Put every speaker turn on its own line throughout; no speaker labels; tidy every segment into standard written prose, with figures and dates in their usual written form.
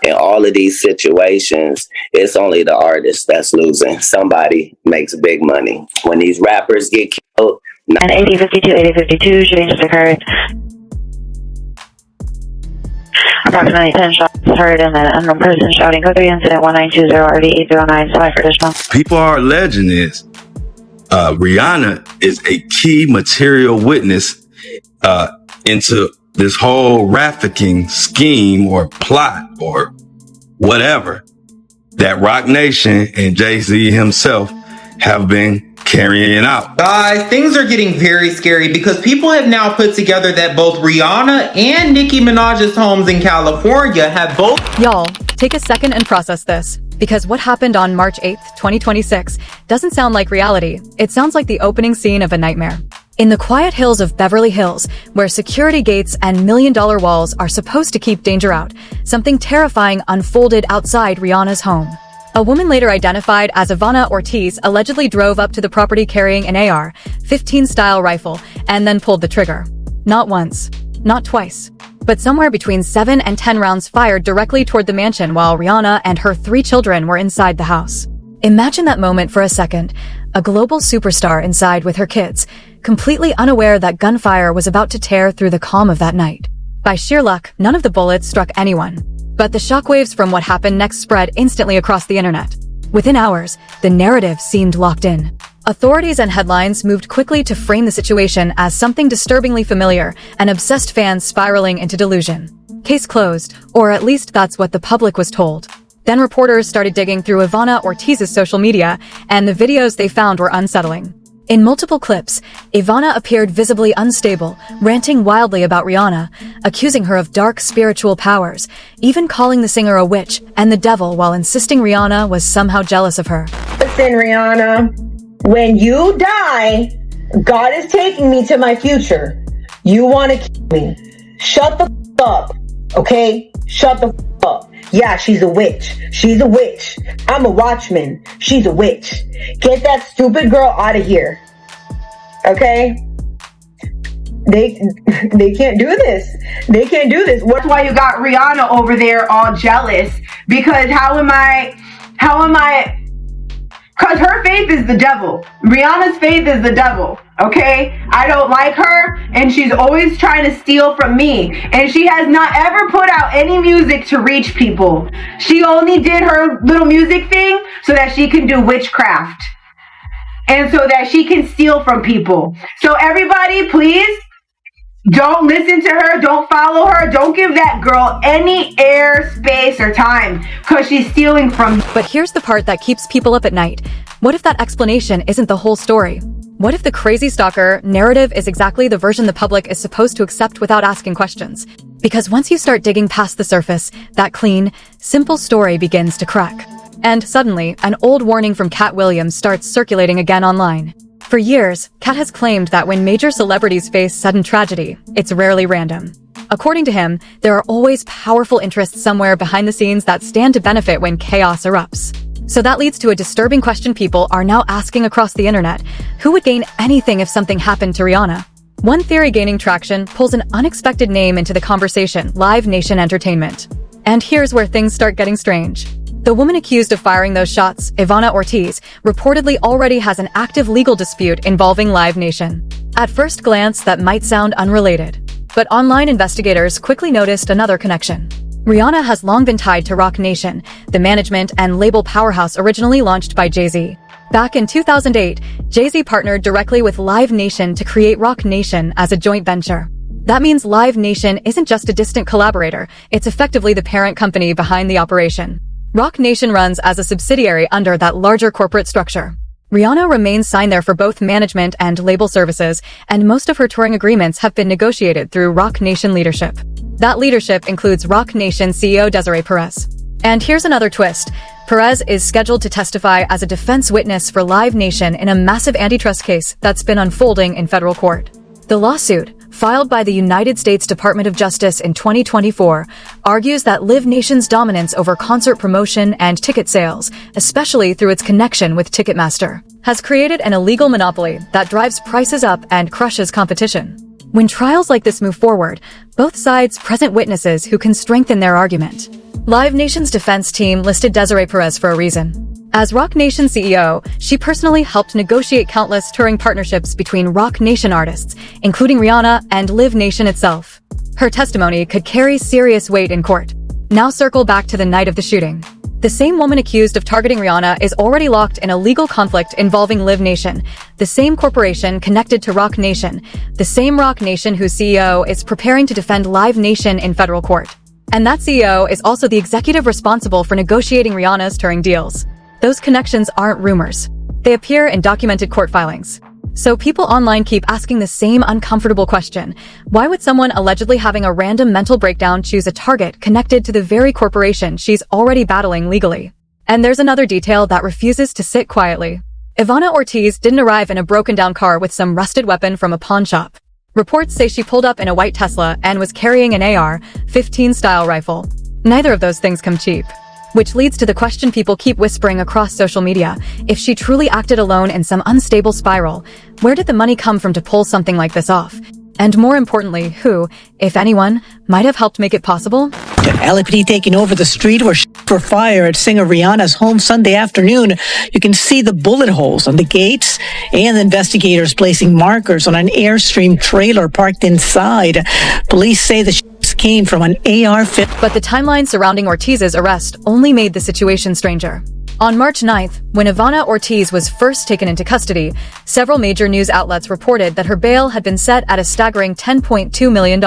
In all of these situations, it's only the artist that's losing. Somebody makes big money. When these rappers get killed,
and 8052 shooting just occurred. Approximately 10 shots heard and an unknown person shouting code 3 incident 1920 RV809 sorry for additional.
People are alleging this. Rihanna is a key material witness into this whole trafficking scheme or plot or whatever that Roc Nation and Jay-Z himself have been carrying out.
Guys, things are getting very scary because people have now put together that both Rihanna and Nicki Minaj's homes in California have both...
Y'all, take a second and process this. Because what happened on March 8th, 2026 doesn't sound like reality. It sounds like the opening scene of a nightmare. In the quiet hills of Beverly Hills, where security gates and million-dollar walls are supposed to keep danger out, something terrifying unfolded outside Rihanna's home. A woman later identified as Ivana Ortiz allegedly drove up to the property carrying an AR-15 style rifle and then pulled the trigger. Not once, not twice, but somewhere between 7 and 10 rounds fired directly toward the mansion while Rihanna and her 3 children were inside the house. Imagine that moment for a second. A global superstar inside with her kids, completely unaware that gunfire was about to tear through the calm of that night. By sheer luck, none of the bullets struck anyone. But the shockwaves from what happened next spread instantly across the internet. Within hours, the narrative seemed locked in. Authorities and headlines moved quickly to frame the situation as something disturbingly familiar, and obsessed fans spiraling into delusion. Case closed, or at least that's what the public was told. Then reporters started digging through Ivana Ortiz's social media, and the videos they found were unsettling. In multiple clips, Ivana appeared visibly unstable, ranting wildly about Rihanna, accusing her of dark spiritual powers, even calling the singer a witch and the devil while insisting Rihanna was somehow jealous of her.
Listen, Rihanna, when you die, God is taking me to my future. You want to kill me. Shut the up, okay? Shut the up. Yeah, she's a witch. She's a witch. I'm a watchman. She's a witch. Get that stupid girl out of here. Okay? They can't do this. They can't do this.
That's why you got Rihanna over there all jealous. Because how am I? Because her faith is the devil. Rihanna's faith is the devil. Okay? I don't like her, and she's always trying to steal from me. And she has not ever put out any music to reach people. She only did her little music thing so that she can do witchcraft. And so that she can steal from people. So everybody, please, don't listen to her. Don't follow her. Don't give that girl any air, space, or time. Because she's stealing from you.
But here's the part that keeps people up at night. What if that explanation isn't the whole story? What if the crazy stalker narrative is exactly the version the public is supposed to accept without asking questions? Because once you start digging past the surface, that clean, simple story begins to crack. And suddenly, an old warning from Katt Williams starts circulating again online. For years, Katt has claimed that when major celebrities face sudden tragedy, it's rarely random. According to him, there are always powerful interests somewhere behind the scenes that stand to benefit when chaos erupts. So that leads to a disturbing question people are now asking across the internet. Who would gain anything if something happened to Rihanna? One theory gaining traction pulls an unexpected name into the conversation: Live Nation Entertainment. And here's where things start getting strange. The woman accused of firing those shots, Ivana Ortiz, reportedly already has an active legal dispute involving Live Nation. At first glance, that might sound unrelated. But online investigators quickly noticed another connection. Rihanna has long been tied to Roc Nation, the management and label powerhouse originally launched by Jay-Z. Back in 2008, Jay-Z partnered directly with Live Nation to create Roc Nation as a joint venture. That means Live Nation isn't just a distant collaborator, it's effectively the parent company behind the operation. Roc Nation runs as a subsidiary under that larger corporate structure. Rihanna remains signed there for both management and label services, and most of her touring agreements have been negotiated through Roc Nation leadership. That leadership includes Roc Nation CEO Desiree Perez. And here's another twist. Perez is scheduled to testify as a defense witness for Live Nation in a massive antitrust case that's been unfolding in federal court. The lawsuit, filed by the United States Department of Justice in 2024, argues that Live Nation's dominance over concert promotion and ticket sales, especially through its connection with Ticketmaster, has created an illegal monopoly that drives prices up and crushes competition. When trials like this move forward, both sides present witnesses who can strengthen their argument. Live Nation's defense team listed Desiree Perez for a reason. As Roc Nation CEO, she personally helped negotiate countless touring partnerships between Roc Nation artists, including Rihanna and Live Nation itself. Her testimony could carry serious weight in court. Now circle back to the night of the shooting. The same woman accused of targeting Rihanna is already locked in a legal conflict involving Live Nation, the same corporation connected to Roc Nation, the same Roc Nation whose CEO is preparing to defend Live Nation in federal court. And that CEO is also the executive responsible for negotiating Rihanna's touring deals. Those connections aren't rumors. They appear in documented court filings. So people online keep asking the same uncomfortable question. Why would someone allegedly having a random mental breakdown choose a target connected to the very corporation she's already battling legally? And there's another detail that refuses to sit quietly. Ivana Ortiz didn't arrive in a broken-down car with some rusted weapon from a pawn shop. Reports say she pulled up in a white Tesla and was carrying an AR-15 style rifle. Neither of those things come cheap. Which leads to the question people keep whispering across social media. If she truly acted alone in some unstable spiral, where did the money come from to pull something like this off? And more importantly, who, if anyone, might have helped make it possible?
LAPD taking over the street where for fire at singer Rihanna's home Sunday afternoon. You can see the bullet holes on the gates and investigators placing markers on an Airstream trailer parked inside. Police say the came from an AR-15.
But the timeline surrounding Ortiz's arrest only made the situation stranger. On March 9th, when Ivana Ortiz was first taken into custody, several major news outlets reported that her bail had been set at a staggering $10.2 million.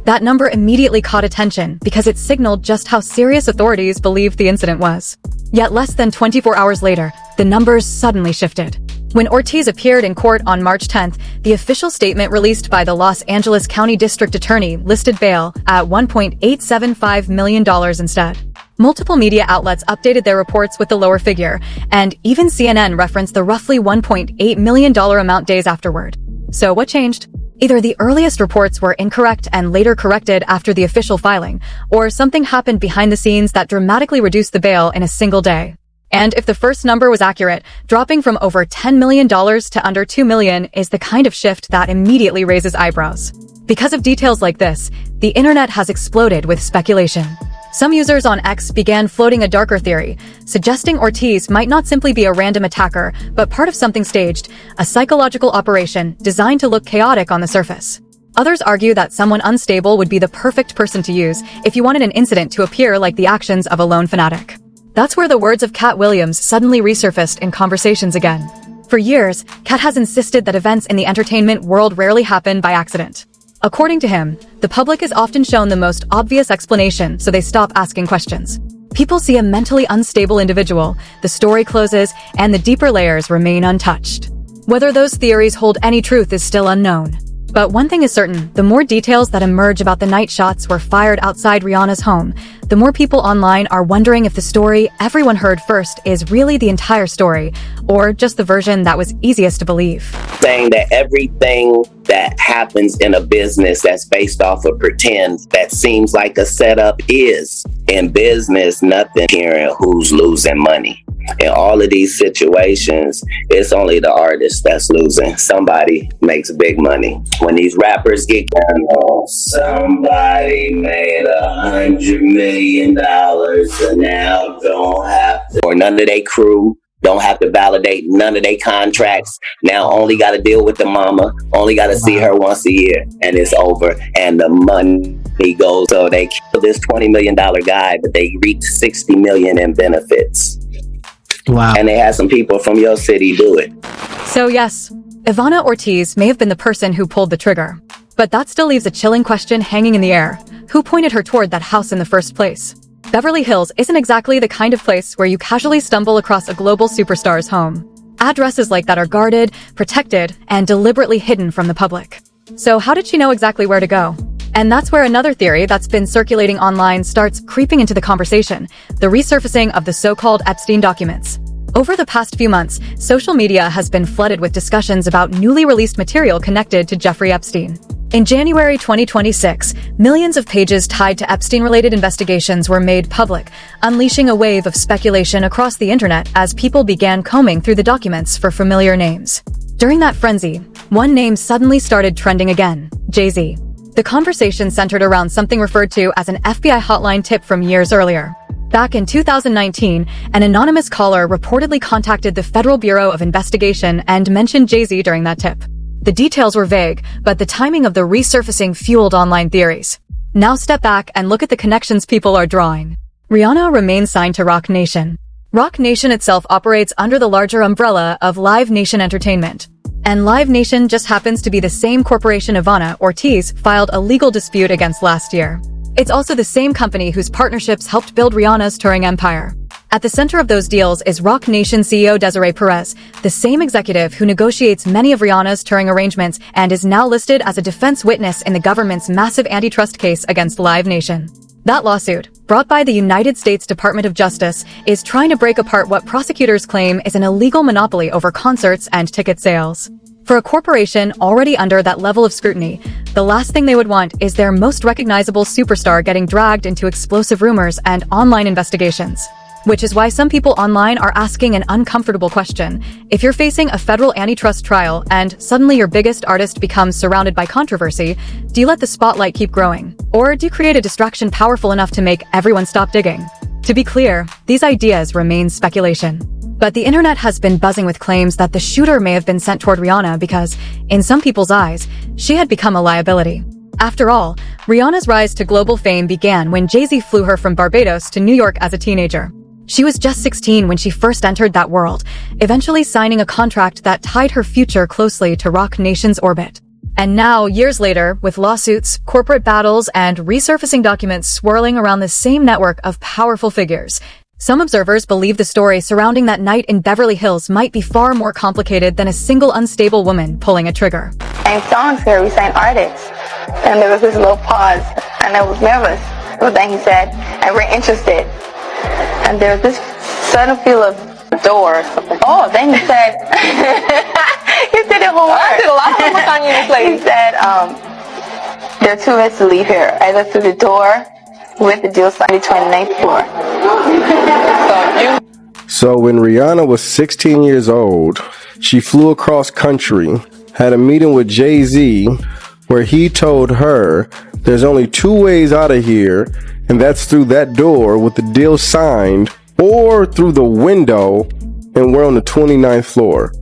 That number immediately caught attention because it signaled just how serious authorities believed the incident was. Yet less than 24 hours later, the numbers suddenly shifted. When Ortiz appeared in court on March 10th, the official statement released by the Los Angeles County District Attorney listed bail at $1.875 million instead. Multiple media outlets updated their reports with the lower figure, and even CNN referenced the roughly $1.8 million amount days afterward. So what changed? Either the earliest reports were incorrect and later corrected after the official filing, or something happened behind the scenes that dramatically reduced the bail in a single day. And if the first number was accurate, dropping from over $10 million to under $2 million is the kind of shift that immediately raises eyebrows. Because of details like this, the internet has exploded with speculation. Some users on X began floating a darker theory, suggesting Ortiz might not simply be a random attacker, but part of something staged, a psychological operation designed to look chaotic on the surface. Others argue that someone unstable would be the perfect person to use if you wanted an incident to appear like the actions of a lone fanatic. That's where the words of Katt Williams suddenly resurfaced in conversations again. For years, Katt has insisted that events in the entertainment world rarely happen by accident. According to him, the public is often shown the most obvious explanation, so they stop asking questions. People see a mentally unstable individual, the story closes, and the deeper layers remain untouched. Whether those theories hold any truth is still unknown. But one thing is certain, the more details that emerge about the night shots were fired outside Rihanna's home, the more people online are wondering if the story everyone heard first is really the entire story, or just the version that was easiest to believe.
Saying that everything that happens in a business that's based off of pretend that seems like a setup is. In business, nothing hearing who's losing money. In all of these situations, it's only the artist that's losing. Somebody makes big money. When these rappers get done, somebody made $100 million and now don't have to, or none of their crew don't have to validate none of their contracts. Now only got to deal with the mama, only got to see her once a year, and it's over. And the money goes. So they killed this $20 million guy, but they reaped $60 million in benefits.
Wow.
And they had some people from your city do it.
So yes, Ivana Ortiz may have been the person who pulled the trigger. But that still leaves a chilling question hanging in the air. Who pointed her toward that house in the first place? Beverly Hills isn't exactly the kind of place where you casually stumble across a global superstar's home. Addresses like that are guarded, protected, and deliberately hidden from the public. So how did she know exactly where to go? And that's where another theory that's been circulating online starts creeping into the conversation, the resurfacing of the so-called Epstein documents. Over the past few months, social media has been flooded with discussions about newly released material connected to Jeffrey Epstein. In January 2026, millions of pages tied to Epstein-related investigations were made public, unleashing a wave of speculation across the internet as people began combing through the documents for familiar names. During that frenzy, one name suddenly started trending again: Jay-Z. The conversation centered around something referred to as an FBI hotline tip from years earlier. Back in 2019, an anonymous caller reportedly contacted the Federal Bureau of Investigation and mentioned Jay-Z during that tip. The details were vague, but the timing of the resurfacing fueled online theories. Now step back and look at the connections people are drawing. Rihanna remains signed to Roc Nation. Roc Nation itself operates under the larger umbrella of Live Nation Entertainment. And Live Nation just happens to be the same corporation Ivana Ortiz filed a legal dispute against last year. It's also the same company whose partnerships helped build Rihanna's touring empire. At the center of those deals is Roc Nation CEO Desiree Perez, the same executive who negotiates many of Rihanna's touring arrangements and is now listed as a defense witness in the government's massive antitrust case against Live Nation. That lawsuit, brought by the United States Department of Justice, is trying to break apart what prosecutors claim is an illegal monopoly over concerts and ticket sales. For a corporation already under that level of scrutiny, the last thing they would want is their most recognizable superstar getting dragged into explosive rumors and online investigations. Which is why some people online are asking an uncomfortable question. If you're facing a federal antitrust trial and suddenly your biggest artist becomes surrounded by controversy, do you let the spotlight keep growing? Or do you create a distraction powerful enough to make everyone stop digging? To be clear, these ideas remain speculation. But the internet has been buzzing with claims that the shooter may have been sent toward Rihanna because, in some people's eyes, she had become a liability. After all, Rihanna's rise to global fame began when Jay-Z flew her from Barbados to New York as a teenager. She was just 16 when she first entered that world, eventually signing a contract that tied her future closely to Roc Nation's orbit. And now, years later, with lawsuits, corporate battles, and resurfacing documents swirling around the same network of powerful figures, some observers believe the story surrounding that night in Beverly Hills might be far more complicated than a single unstable woman pulling a trigger.
And songs here, we sang artists. And there was this little pause, and I was nervous. But then he said, and we're interested. And there was this sudden feel of door. Oh, then he said, he did it homework. I did a lot of homework on you in this place. He said, there are 2 ways to leave here, either through the door with the deal signed 29th floor.
So when Rihanna was 16 years old, she flew across country, had a meeting with Jay-Z, where he told her there's only 2 ways out of here, and that's through that door with the deal signed, or through the window, and we're on the 29th floor.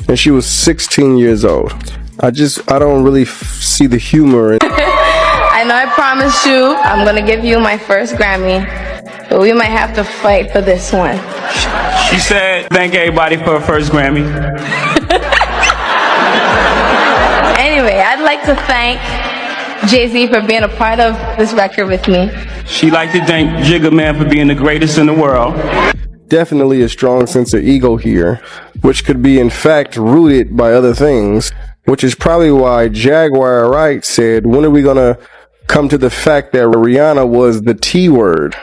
And she was 16 years old. I don't really see the humor in
I know I promised you I'm gonna give you my first Grammy, but we might have to fight for this one.
She said, thank everybody for her first Grammy.
Anyway, I'd like to thank Jay-Z for being a part of this record with me.
She'd like to thank Jigga Man for being the greatest in the world.
Definitely a strong sense of ego here, which could be in fact rooted by other things, which is probably why Jaguar Wright said, when are we gonna come to the fact that Rihanna was the T word?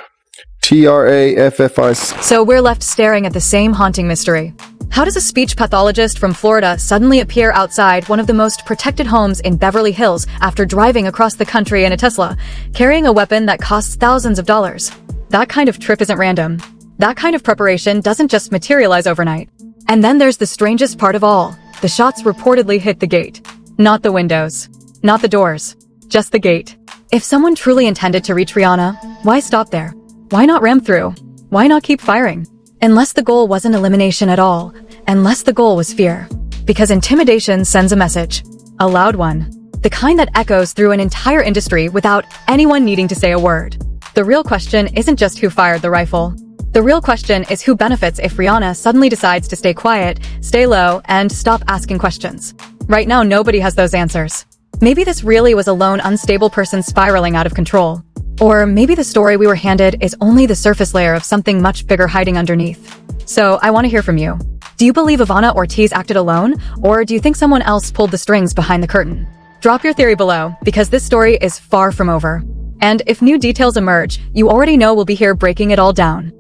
Traffic.
So we're left staring at the same haunting mystery. How does a speech pathologist from Florida suddenly appear outside one of the most protected homes in Beverly Hills after driving across the country in a Tesla, carrying a weapon that costs thousands of dollars? That kind of trip isn't random. That kind of preparation doesn't just materialize overnight. And then there's the strangest part of all. The shots reportedly hit the gate. Not the windows. Not the doors. Just the gate. If someone truly intended to reach Rihanna, why stop there? Why not ram through? Why not keep firing? Unless the goal wasn't elimination at all. Unless the goal was fear. Because intimidation sends a message. A loud one. The kind that echoes through an entire industry without anyone needing to say a word. The real question isn't just who fired the rifle. The real question is who benefits if Rihanna suddenly decides to stay quiet, stay low, and stop asking questions. Right now, nobody has those answers. Maybe this really was a lone, unstable person spiraling out of control. Or maybe the story we were handed is only the surface layer of something much bigger hiding underneath. So, I want to hear from you. Do you believe Ivana Ortiz acted alone, or do you think someone else pulled the strings behind the curtain? Drop your theory below, because this story is far from over. And if new details emerge, you already know we'll be here breaking it all down.